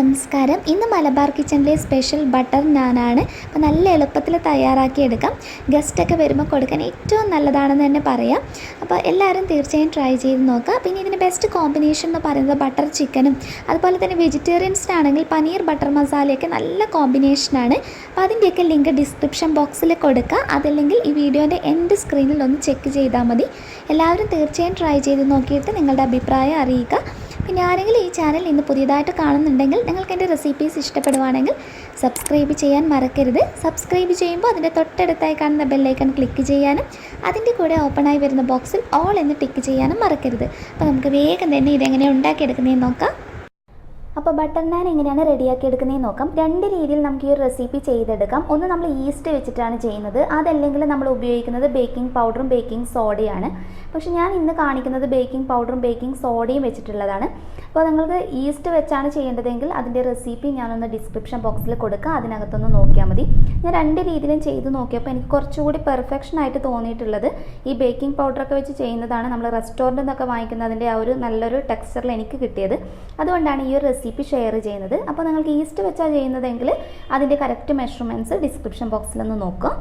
നമസ്കാരം. ഇന്ന് Malabar കിച്ചണിലെ special butter നാനാണ്. അപ്പോൾ നല്ല എളുപ്പത്തിൽ തയ്യാറാക്കിയെടുക്കാം. ഗസ്റ്റൊക്കെ വരുമ്പോൾ കൊടുക്കാൻ ഏറ്റവും നല്ലതാണെന്ന് തന്നെ പറയാം. അപ്പോൾ എല്ലാവരും തീർച്ചയായും ട്രൈ ചെയ്ത് നോക്കുക. പിന്നെ ഇതിന് ബെസ്റ്റ് കോമ്പിനേഷൻ എന്ന് പറയുന്നത് ബട്ടർ ചിക്കനും അതുപോലെ തന്നെ വെജിറ്റേറിയൻസിനാണെങ്കിൽ പനീർ ബട്ടർ മസാലയൊക്കെ നല്ല കോമ്പിനേഷനാണ്. അപ്പോൾ അതിൻ്റെയൊക്കെ ലിങ്ക് ഡിസ്ക്രിപ്ഷൻ ബോക്സിൽ കൊടുക്കുക. അതല്ലെങ്കിൽ ഈ വീഡിയോൻ്റെ എൻഡ് സ്ക്രീനിൽ ഒന്ന് ചെക്ക് ചെയ്താൽ മതി. എല്ലാവരും തീർച്ചയായും ട്രൈ ചെയ്ത് നോക്കിയിട്ട് നിങ്ങളുടെ അഭിപ്രായം അറിയിക്കുക. പിന്നെ ആരെങ്കിലും ഈ ചാനൽ ഇന്ന് പുതിയതായിട്ട് കാണുന്നുണ്ടെങ്കിൽ നിങ്ങൾക്ക് എൻ്റെ റെസിപ്പീസ് ഇഷ്ടപ്പെടുവാണെങ്കിൽ സബ്സ്ക്രൈബ് ചെയ്യാൻ മറക്കരുത്. സബ്സ്ക്രൈബ് ചെയ്യുമ്പോൾ അതിൻ്റെ തൊട്ടടുത്തായി കാണുന്ന ബെല്ലൈക്കൺ ക്ലിക്ക് ചെയ്യാനും അതിൻ്റെ കൂടെ ഓപ്പണായി വരുന്ന ബോക്സിൽ ഓൾ എന്ന് ടിക്ക് ചെയ്യാനും മറക്കരുത്. അപ്പോൾ നമുക്ക് വേഗം തന്നെ ഇതെങ്ങനെ ഉണ്ടാക്കിയെടുക്കുന്നതെന്ന് നോക്കാം. അപ്പോൾ ബട്ടർ നാൻ എങ്ങനെയാണ് റെഡിയാക്കി എടുക്കുന്നതെന്ന് നോക്കാം. രണ്ട് രീതിയിൽ നമുക്ക് ഈ ഒരു റെസിപ്പി ചെയ്തെടുക്കാം. ഒന്ന് നമ്മൾ ഈസ്റ്റ് വെച്ചിട്ടാണ് ചെയ്യുന്നത്, അതല്ലെങ്കിൽ നമ്മൾ ഉപയോഗിക്കുന്നത് ബേക്കിംഗ് പൗഡറും ബേക്കിംഗ് സോഡയാണ്. പക്ഷേ ഞാൻ ഇന്ന് കാണിക്കുന്നത് ബേക്കിംഗ് പൗഡറും ബേക്കിംഗ് സോഡയും വെച്ചിട്ടുള്ളതാണ്. അപ്പോൾ നിങ്ങൾക്ക് ഈസ്റ്റ് വെച്ചാണ് ചെയ്യേണ്ടതെങ്കിൽ അതിൻ്റെ റെസിപ്പി ഞാനൊന്ന് ഡിസ്ക്രിപ്ഷൻ ബോക്സിൽ കൊടുക്കുക, അതിനകത്തൊന്ന് നോക്കിയാൽ മതി. ഞാൻ രണ്ട് രീതിയിലും ചെയ്ത് നോക്കിയപ്പോൾ എനിക്ക് കുറച്ചുകൂടി പെർഫെക്ഷനായിട്ട് തോന്നിയിട്ടുള്ളത് ഈ ബേക്കിംഗ് പൗഡറൊക്കെ വെച്ച് ചെയ്യുന്നതാണ്. നമ്മൾ റെസ്റ്റോറൻറ്റിൽ നിന്നൊക്കെ വാങ്ങിക്കുന്നതിൻ്റെ ആ ഒരു നല്ലൊരു ടെക്സ്ചറിൽ എനിക്ക് കിട്ടിയത്. അതുകൊണ്ടാണ് ഈ ഒരു റെസിപ്പി ഷെയർ ചെയ്യുന്നത്. അപ്പോൾ നിങ്ങൾക്ക് ഈസ്റ്റ് വെച്ചാൽ ചെയ്യുന്നതെങ്കിൽ അതിൻ്റെ കറക്റ്റ് മെഷർമെൻറ്റ്സ് ഡിസ്ക്രിപ്ഷൻ ബോക്സിലൊന്ന് നോക്കുക.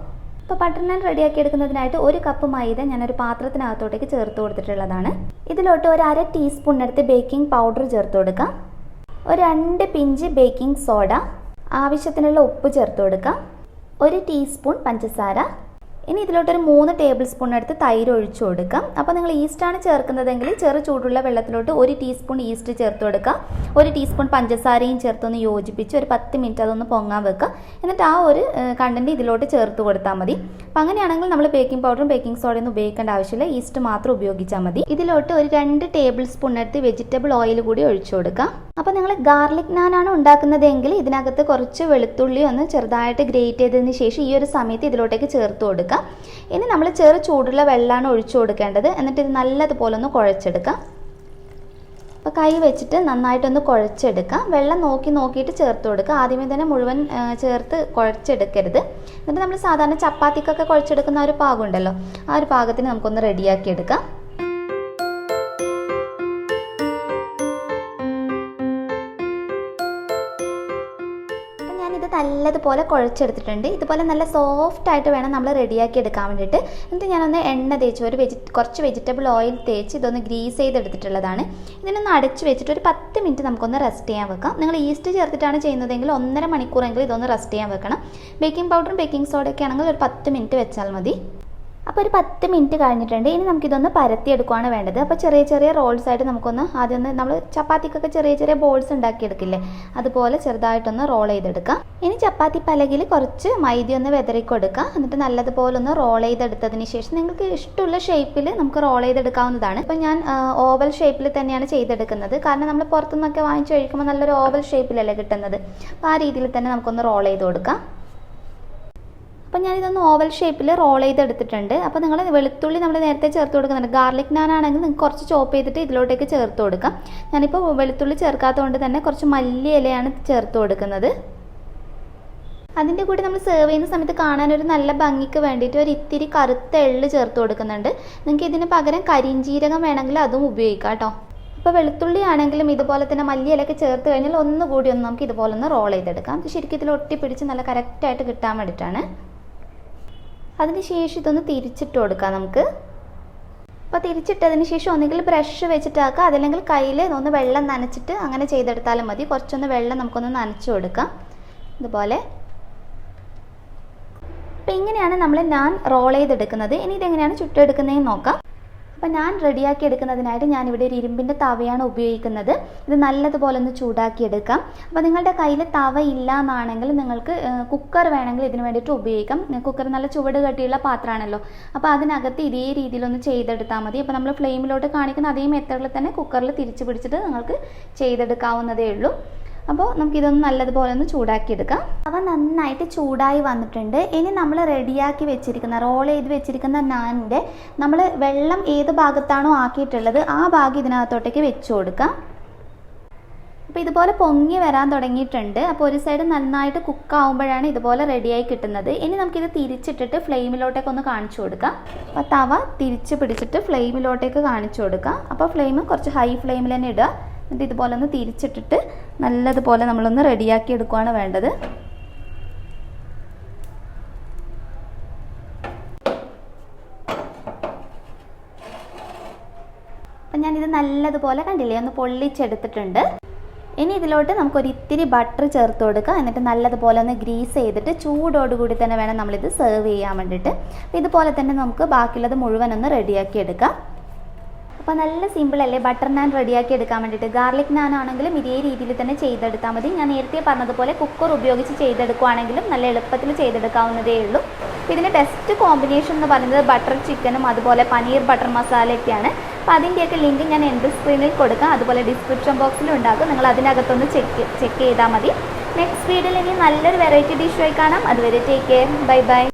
അപ്പോൾ ബട്ടർ നാൻ റെഡിയാക്കി എടുക്കുന്നതിനായിട്ട് 1 കപ്പ് മൈദ ഞാനൊരു പാത്രത്തിനകത്തോട്ടേക്ക് ചേർത്ത് കൊടുത്തിട്ടുള്ളതാണ്. ഇതിലോട്ട് ഒരു 1/2 ടീസ്പൂണിനടുത്ത് ബേക്കിംഗ് പൗഡർ ചേർത്ത് കൊടുക്കാം. ഒരു 2 പിഞ്ച് ബേക്കിംഗ് സോഡ, ആവശ്യത്തിനുള്ള ഉപ്പ് ചേർത്ത് കൊടുക്കാം. 1 ടീസ്പൂൺ പഞ്ചസാര. ഇനി ഇതിലോട്ടൊരു 3 ടേബിൾ സ്പൂണിനടുത്ത് തൈര് ഒഴിച്ചു കൊടുക്കാം. അപ്പോൾ നിങ്ങൾ ഈസ്റ്റാണ് ചേർക്കുന്നതെങ്കിൽ ചെറു ചൂടുള്ള വെള്ളത്തിലോട്ട് 1 ടീസ്പൂൺ ഈസ്റ്റ് ചേർത്ത് കൊടുക്കുക. 1 ടീസ്പൂൺ പഞ്ചസാരയും ചേർത്തൊന്ന് യോജിപ്പിച്ച് ഒരു 10 മിനിറ്റ് അതൊന്ന് പൊങ്ങാൻ വെക്കുക. എന്നിട്ട് ആ ഒരു കണ്ടൻറ്റ് ഇതിലോട്ട് ചേർത്ത് കൊടുത്താൽ മതി. അപ്പോൾ അങ്ങനെയാണെങ്കിൽ നമ്മൾ ബേക്കിംഗ് പൗഡറും ബേക്കിംഗ് സോഡയൊന്നും ഉപയോഗിക്കേണ്ട ആവശ്യമില്ല, ഈസ്റ്റ് മാത്രം ഉപയോഗിച്ചാൽ മതി. ഇതിലോട്ട് ഒരു 2 ടേബിൾ സ്പൂണിനടുത്ത് വെജിറ്റബിൾ ഓയിൽ കൂടി ഒഴിച്ചു കൊടുക്കുക. അപ്പോൾ നിങ്ങൾ ഗാർലിക് നാനാണ് ഉണ്ടാക്കുന്നതെങ്കിൽ ഇതിനകത്ത് കുറച്ച് വെളുത്തുള്ളി ഒന്ന് ചെറുതായിട്ട് ഗ്രേറ്റ് ചെയ്തതിന് ശേഷം ഈ ഒരു സമയത്ത് ഇതിലോട്ടേക്ക് ചേർത്ത് കൊടുക്കുക. ഇനി നമ്മൾ ചെറു ചൂടുള്ള വെള്ളമാണ് ഒഴിച്ചു കൊടുക്കേണ്ടത്. എന്നിട്ട് ഇത് നല്ലതുപോലെ ഒന്ന് കുഴച്ചെടുക്കാം. അപ്പോൾ കൈ വെച്ചിട്ട് നന്നായിട്ടൊന്ന് കുഴച്ചെടുക്കാം. വെള്ളം നോക്കിയിട്ട് ചേർത്ത് കൊടുക്കുക. ആദ്യമേ തന്നെ മുഴുവൻ ചേർത്ത് കുഴച്ചെടുക്കരുത്. എന്നിട്ട് നമ്മൾ സാധാരണ ചപ്പാത്തിക്കൊക്കെ കുഴച്ചെടുക്കുന്ന ഒരു പാകം ഉണ്ടല്ലോ, ആ ഒരു പാകത്തിന് നമുക്കൊന്ന് റെഡിയാക്കി എടുക്കാം. ഇത് നല്ലതുപോലെ കുഴച്ചെടുത്തിട്ടുണ്ട്. ഇതുപോലെ നല്ല സോഫ്റ്റായിട്ട് വേണം നമ്മൾ റെഡിയാക്കി എടുക്കാൻ വേണ്ടിയിട്ട്. എന്നിട്ട് ഞാനൊന്ന് എണ്ണ തേച്ച് കുറച്ച് വെജിറ്റബിൾ ഓയിൽ തേച്ച് ഇതൊന്ന് ഗ്രീസ് ചെയ്തെടുത്തിട്ടുള്ളതാണ്. ഇതിനൊന്ന് അടച്ച് വെച്ചിട്ട് ഒരു 10 മിനിറ്റ് നമുക്കൊന്ന് റെസ്റ്റ് ചെയ്യാൻ വെക്കാം. നിങ്ങൾ ഈസ്റ്റ് ചേർത്തിട്ടാണ് ചെയ്യുന്നതെങ്കിൽ 1.5 മണിക്കൂറെങ്കിലും ഇതൊന്ന് റെസ്റ്റ് ചെയ്യാൻ വെക്കണം. ബേക്കിംഗ് പൗഡറും ബേക്കിംഗ് സോഡയൊക്കെ ആണെങ്കിൽ ഒരു 10 മിനിറ്റ് വെച്ചാൽ മതി. അപ്പോൾ ഒരു 10 മിനിറ്റ് കഴിഞ്ഞിട്ടുണ്ട്. ഇനി നമുക്കിതൊന്ന് പരത്തിയെടുക്കുകയാണ് വേണ്ടത്. അപ്പോൾ ചെറിയ റോൾസ് ആയിട്ട് നമുക്കൊന്ന് ആദ്യം നമ്മൾ ചപ്പാത്തിക്കൊക്കെ ചെറിയ ബോൾസ് ഉണ്ടാക്കിയെടുക്കില്ലേ, അതുപോലെ ചെറുതായിട്ടൊന്ന് റോൾ ചെയ്തെടുക്കാം. ഇനി ചപ്പാത്തി പലകയിൽ കുറച്ച് മൈദ ഒന്ന് വെതറി കൊടുക്കുക. എന്നിട്ട് നല്ലതുപോലെ ഒന്ന് റോൾ ചെയ്തെടുത്തതിന് ശേഷം നിങ്ങൾക്ക് ഇഷ്ടമുള്ള ഷേപ്പിൽ നമുക്ക് റോൾ ചെയ്തെടുക്കാവുന്നതാണ്. ഇപ്പോൾ ഞാൻ ഓവൽ ഷേപ്പിൽ തന്നെയാണ് ചെയ്തെടുക്കുന്നത്. കാരണം നമ്മൾ പുറത്തുനിന്നൊക്കെ വാങ്ങിച്ച് കഴിക്കുമ്പോൾ നല്ലൊരു ഓവൽ ഷേപ്പിലല്ലേ കിട്ടുന്നത്. അപ്പോൾ ആ രീതിയിൽ തന്നെ നമുക്കൊന്ന് റോൾ ചെയ്ത് കൊടുക്കാം. അപ്പോൾ ഞാനിതൊന്ന് ഓവൽ ഷേപ്പിൽ റോൾ ചെയ്തെടുത്തിട്ടുണ്ട്. അപ്പോൾ നിങ്ങൾ വെളുത്തുള്ളി നമ്മൾ നേരത്തെ ചേർത്ത് കൊടുക്കുന്നുണ്ട്. ഗാർലിക് നാനാണെങ്കിൽ നിങ്ങൾക്ക് കുറച്ച് ചോപ്പ് ചെയ്തിട്ട് ഇതിലോട്ടേക്ക് ചേർത്ത് കൊടുക്കാം. ഞാനിപ്പോൾ വെളുത്തുള്ളി ചേർക്കാത്തതുകൊണ്ട് തന്നെ കുറച്ച് മല്ലി ഇലയാണ് ചേർത്ത് കൊടുക്കുന്നത്. അതിൻ്റെ കൂടെ നമ്മൾ സെർവ് ചെയ്യുന്ന സമയത്ത് കാണാനൊരു നല്ല ഭംഗിക്ക് വേണ്ടിയിട്ട് ഒരു ഇത്തിരി കറുത്ത എള്ള് ചേർത്ത് കൊടുക്കുന്നുണ്ട്. നിങ്ങൾക്ക് ഇതിന് പകരം കരിഞ്ജീരകം വേണമെങ്കിൽ അതും ഉപയോഗിക്കാം കേട്ടോ. അപ്പോൾ വെളുത്തുള്ളി ആണെങ്കിലും ഇതുപോലെ തന്നെ മല്ലിയിലൊക്കെ ചേർത്ത് കഴിഞ്ഞാൽ ഒന്നുകൂടി ഒന്ന് നമുക്ക് ഇതുപോലെ ഒന്ന് റോൾ ചെയ്തെടുക്കാം. അത് ശരിക്കും ഇതിൽ ഒട്ടിപ്പിടിച്ച് നല്ല കറക്റ്റായിട്ട് കിട്ടാൻ വേണ്ടിയിട്ടാണ്. അതിന് ശേഷം ഇതൊന്ന് തിരിച്ചിട്ട് കൊടുക്കാം നമുക്ക്. അപ്പോൾ തിരിച്ചിട്ടതിന് ശേഷം ഒന്നുകിൽ ബ്രഷ് വെച്ചിട്ടാക്കുക, അതല്ലെങ്കിൽ കയ്യിൽ ഒന്ന് വെള്ളം നനച്ചിട്ട് അങ്ങനെ ചെയ്തെടുത്താലും മതി. കുറച്ചൊന്ന് വെള്ളം നമുക്കൊന്ന് നനച്ച് കൊടുക്കാം ഇതുപോലെ. അപ്പോൾ ഇങ്ങനെയാണ് നമ്മൾ നാൻ റോൾ ചെയ്തെടുക്കുന്നത്. ഇനി ഇതെങ്ങനെയാണ് ചുട്ടെടുക്കുന്നതെന്ന് നോക്കാം. അപ്പോൾ ഞാൻ റെഡിയാക്കി എടുക്കുന്നതിനായിട്ട് ഞാനിവിടെ ഒരു ഇരുമ്പിൻ്റെ തവയാണ് ഉപയോഗിക്കുന്നത്. ഇത് നല്ലതുപോലെ ഒന്ന് ചൂടാക്കിയെടുക്കാം. അപ്പോൾ നിങ്ങളുടെ കയ്യിൽ തവ ഇല്ല എന്നാണെങ്കിൽ നിങ്ങൾക്ക് കുക്കർ വേണമെങ്കിൽ ഇതിന് വേണ്ടിയിട്ട് ഉപയോഗിക്കാം. കുക്കർ നല്ല ചുവട് കട്ടിയുള്ള പാത്രമാണല്ലോ, അപ്പോൾ അതിനകത്ത് ഇതേ രീതിയിലൊന്ന് ചെയ്തെടുത്താൽ മതി. അപ്പോൾ നമ്മൾ ഫ്ലെയിമിലോട്ട് കാണിക്കുന്ന അതേ മെത്തേഡിൽ തന്നെ കുക്കറിൽ തിരിച്ച് പിടിച്ചിട്ട് നിങ്ങൾക്ക് ചെയ്തെടുക്കാവുന്നതേ ഉള്ളൂ. അപ്പോൾ നമുക്കിതൊന്ന് നല്ലതുപോലെ ഒന്ന് ചൂടാക്കിയെടുക്കാം. അവ നന്നായിട്ട് ചൂടായി വന്നിട്ടുണ്ട്. ഇനി നമ്മൾ റെഡിയാക്കി വെച്ചിരിക്കുന്ന റോൾ ചെയ്ത് വെച്ചിരിക്കുന്ന നാനിൻ്റെ നമ്മൾ വെള്ളം ഏത് ഭാഗത്താണോ ആക്കിയിട്ടുള്ളത് ആ ഭാഗം ഇതിനകത്തോട്ടേക്ക് വെച്ച് കൊടുക്കാം. അപ്പോൾ ഇതുപോലെ പൊങ്ങി വരാൻ തുടങ്ങിയിട്ടുണ്ട്. അപ്പോൾ ഒരു സൈഡ് നന്നായിട്ട് കുക്കാവുമ്പോഴാണ് ഇതുപോലെ റെഡിയായി കിട്ടുന്നത്. ഇനി നമുക്കിത് തിരിച്ചിട്ടിട്ട് ഫ്ലെയിമിലോട്ടേക്ക് ഒന്ന് കാണിച്ചു കൊടുക്കാം. അപ്പോൾ തവ തിരിച്ച് പിടിച്ചിട്ട് ഫ്ലെയിമിലോട്ടേക്ക് കാണിച്ചു കൊടുക്കാം. അപ്പോൾ ഫ്ലെയിം കുറച്ച് ഹൈ ഫ്ലെയിമിൽ തന്നെ ഇടുക. എന്നിട്ട് ഇതുപോലെ ഒന്ന് തിരിച്ചിട്ടിട്ട് നല്ലതുപോലെ നമ്മളൊന്ന് റെഡിയാക്കി എടുക്കുകയാണ് വേണ്ടത്. അപ്പം ഞാനിത് നല്ലതുപോലെ കണ്ടില്ലേ ഒന്ന് പൊള്ളിച്ചെടുത്തിട്ടുണ്ട്. ഇനി ഇതിലോട്ട് നമുക്കൊരിത്തിരി ബട്ടർ ചേർത്ത് കൊടുക്കുക. എന്നിട്ട് നല്ലതുപോലെ ഒന്ന് ഗ്രീസ് ചെയ്തിട്ട് ചൂടോടുകൂടി തന്നെ വേണം നമ്മളിത് സെർവ് ചെയ്യാൻ വേണ്ടിയിട്ട്. ഇതുപോലെ തന്നെ നമുക്ക് ബാക്കിയുള്ളത് മുഴുവൻ ഒന്ന് റെഡിയാക്കി എടുക്കാം. അപ്പോൾ നല്ല സിമ്പിളല്ലേ ബട്ടർ നാൻ റെഡിയാക്കി എടുക്കാൻ വേണ്ടിയിട്ട്. ഗാർലിക് നാൻ ആണെങ്കിലും ഇതേ രീതിയിൽ തന്നെ ചെയ്തെടുത്താൽ മതി. ഞാൻ നേരത്തെ പറഞ്ഞതുപോലെ കുക്കർ ഉപയോഗിച്ച് ചെയ്തെടുക്കുകയാണെങ്കിലും നല്ല എളുപ്പത്തിൽ ചെയ്തെടുക്കാവുന്നതേ ഉള്ളൂ. ഇതിൻ്റെ ബെസ്റ്റ് കോമ്പിനേഷൻ എന്ന് പറയുന്നത് ബട്ടർ ചിക്കനും അതുപോലെ പനീർ ബട്ടർ മസാലയൊക്കെയാണ്. അപ്പോൾ അതിൻ്റെയൊക്കെ ലിങ്ക് ഞാൻ എൻഡ് സ്ക്രീനിൽ കൊടുക്കാം, അതുപോലെ ഡിസ്ക്രിപ്ഷൻ ബോക്സിലും ഉണ്ടാകും. നിങ്ങൾ അതിനകത്തൊന്ന് ചെക്ക് ചെയ്താൽ മതി. നെക്സ്റ്റ് വീഡിയോയിൽ ഇനി നല്ലൊരു വെറൈറ്റി ഡിഷുമായി കാണാം. അതുവരെ ടേക്ക് കെയർ, ബൈ ബൈ.